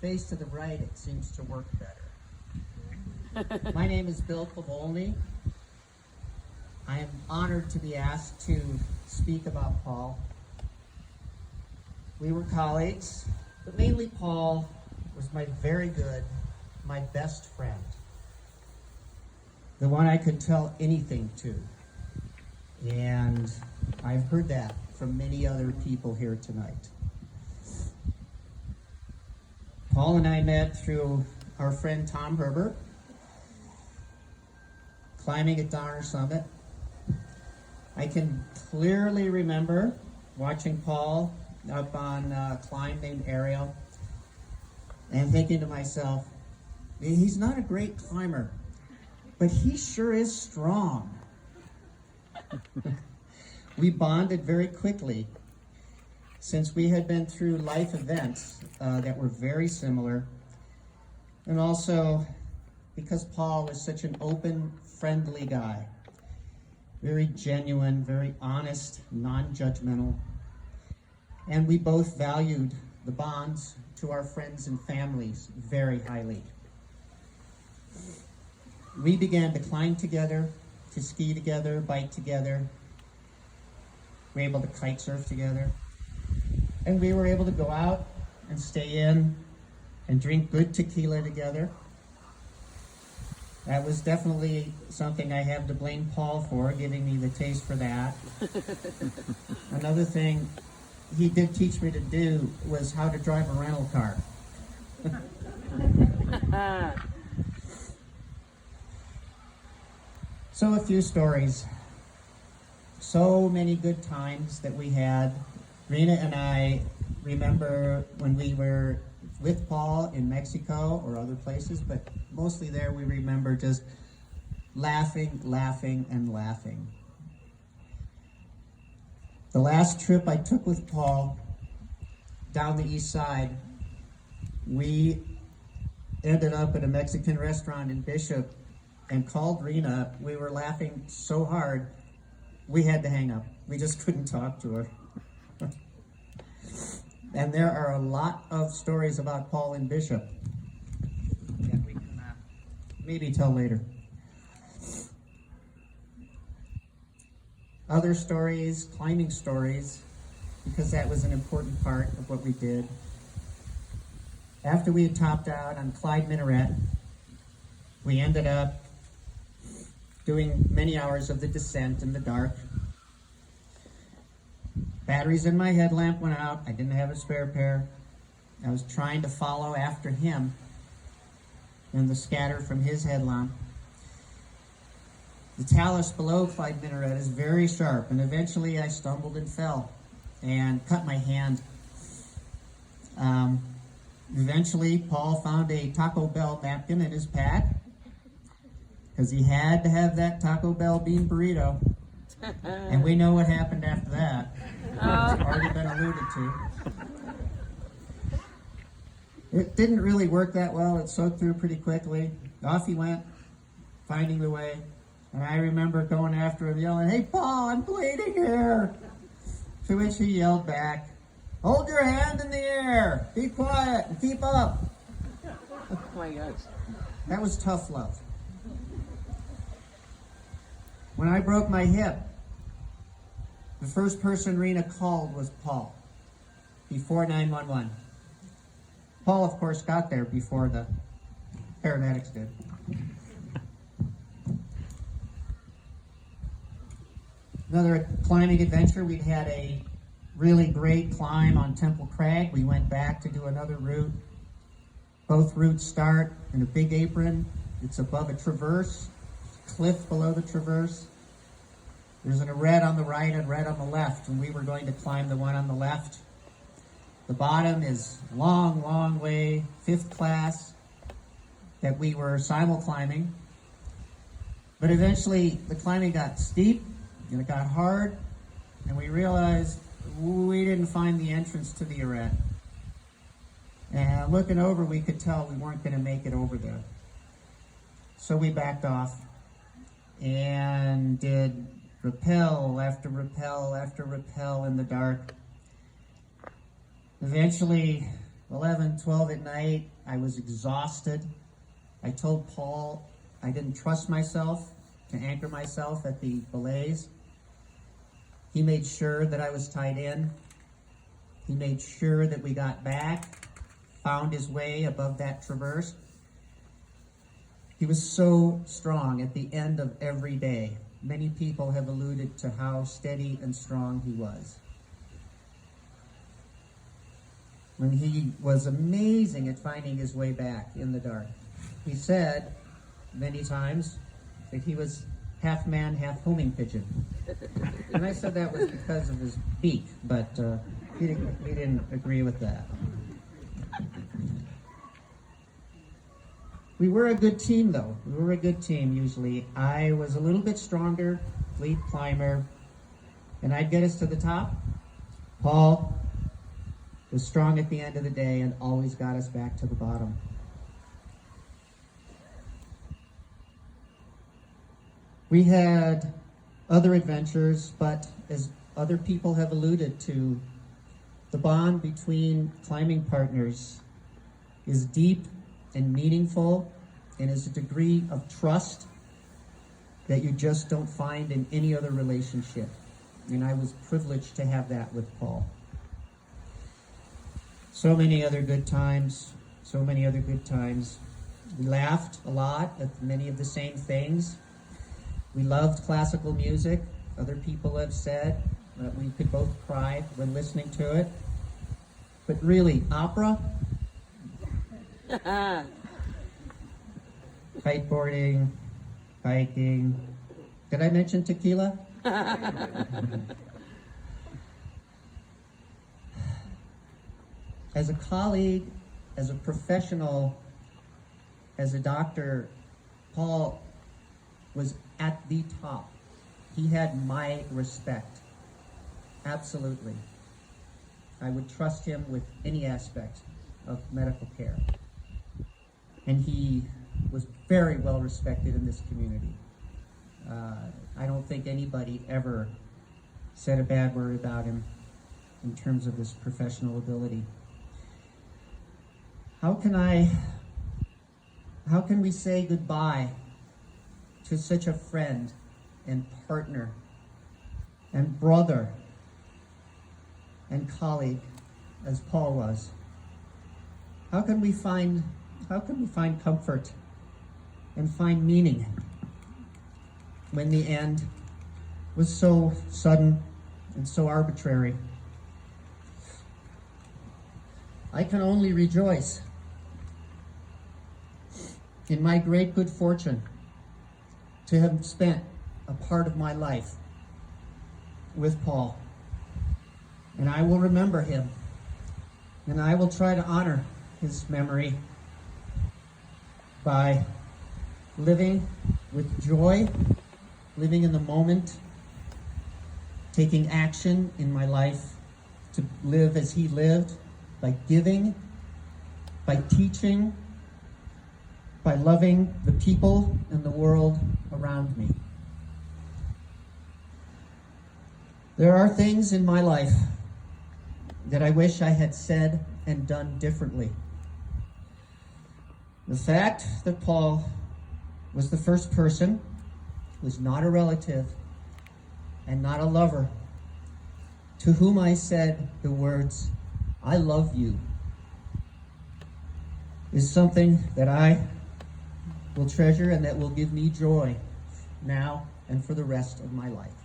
face to the right, it seems to work better. My name is Bill Pavolny. I am honored to be asked to speak about Paul. We were colleagues, but mainly Paul was my best friend. The one I could tell anything to. And I've heard that from many other people here tonight. Paul and I met through our friend Tom Herbert, climbing at Donner Summit. I can clearly remember watching Paul up on a climb named Ariel and thinking to myself, he's not a great climber, but he sure is strong. We bonded very quickly since we had been through life events that were very similar, and also because Paul was such an open, friendly guy, very genuine, very honest, non-judgmental, and we both valued the bonds to our friends and families very highly. We began to climb together, to ski together, bike together. We were able to kite surf together. And we were able to go out and stay in and drink good tequila together. That was definitely something I have to blame Paul for, giving me the taste for that. Another thing he did teach me to do was how to drive a rental car. So a few stories. So many good times that we had. Rena and I remember when we were with Paul in Mexico or other places, but mostly there we remember just laughing, and laughing. The last trip I took with Paul down the east side, we ended up at a Mexican restaurant in Bishop and called Rena. We were laughing so hard, we had to hang up. We just couldn't talk to her. And there are a lot of stories about Paul in Bishop that we can maybe tell later. Other stories, climbing stories, because that was an important part of what we did. After we had topped out on Clyde Minaret, we ended up doing many hours of the descent in the dark. Batteries in my headlamp went out. I didn't have a spare pair. I was trying to follow after him in the scatter from his headlamp. The talus below Clyde Minaret is very sharp, and eventually I stumbled and fell and cut my hand. Eventually, Paul found a Taco Bell napkin in his pack because he had to have that Taco Bell bean burrito. And we know what happened after that. It's already been alluded to. It didn't really work that well. It soaked through pretty quickly. Off he went, finding the way. And I remember going after him, yelling, "Hey, Paul, I'm bleeding here." To which he yelled back, "Hold your hand in the air. Be quiet and keep up." Oh my gosh. That was tough love. When I broke my hip, the first person Rena called was Paul, before 911. Paul, of course, got there before the paramedics did. Another climbing adventure, we'd had a really great climb on Temple Crag. We went back to do another route. Both routes start in a big apron. It's above a traverse, cliff below the traverse. There's a red on the right and red on the left, and we were going to climb the one on the left. The bottom is long way, 5th class, that we were simul-climbing. But eventually the climbing got steep, and it got hard, and we realized we didn't find the entrance to the arete. And looking over, we could tell we weren't going to make it over there. So we backed off and did rappel after rappel after rappel in the dark. Eventually, 11, 12 at night. I was exhausted. I told Paul I didn't trust myself to anchor myself at the belays. He made sure that I was tied in. He made sure that we got back, found his way above that traverse. He was so strong at the end of every day. Many people have alluded to how steady and strong he was. When he was amazing at finding his way back in the dark. He said many times that he was half man, half homing pigeon. And I said that was because of his beak, but he didn't agree with that. We were a good team, though. We were a good team, usually. I was a little bit stronger, lead climber, and I'd get us to the top. Paul was strong at the end of the day and always got us back to the bottom. We had other adventures, but as other people have alluded to, the bond between climbing partners is deep and meaningful, and is a degree of trust that you just don't find in any other relationship. And I was privileged to have that with Paul. So many other good times. We laughed a lot at many of the same things. We loved classical music. Other people have said that we could both cry when listening to it. But really, opera, kiteboarding, hiking. Did I mention tequila? As a colleague, as a professional, as a doctor, Paul was at the top. He had my respect. Absolutely. I would trust him with any aspect of medical care. And he was very well respected in this community. I don't think anybody ever said a bad word about him in terms of his professional ability. How can we say goodbye to such a friend and partner and brother and colleague as Paul was? How can we find comfort and find meaning when the end was so sudden and so arbitrary? I can only rejoice in my great good fortune to have spent a part of my life with Paul. And I will remember him, and I will try to honor his memory by living with joy, living in the moment, taking action in my life to live as he lived, by giving, by teaching, by loving the people and the world around me. There are things in my life that I wish I had said and done differently. The fact that Paul was the first person, was not a relative and not a lover, to whom I said the words, "I love you," is something that I will treasure and that will give me joy now and for the rest of my life.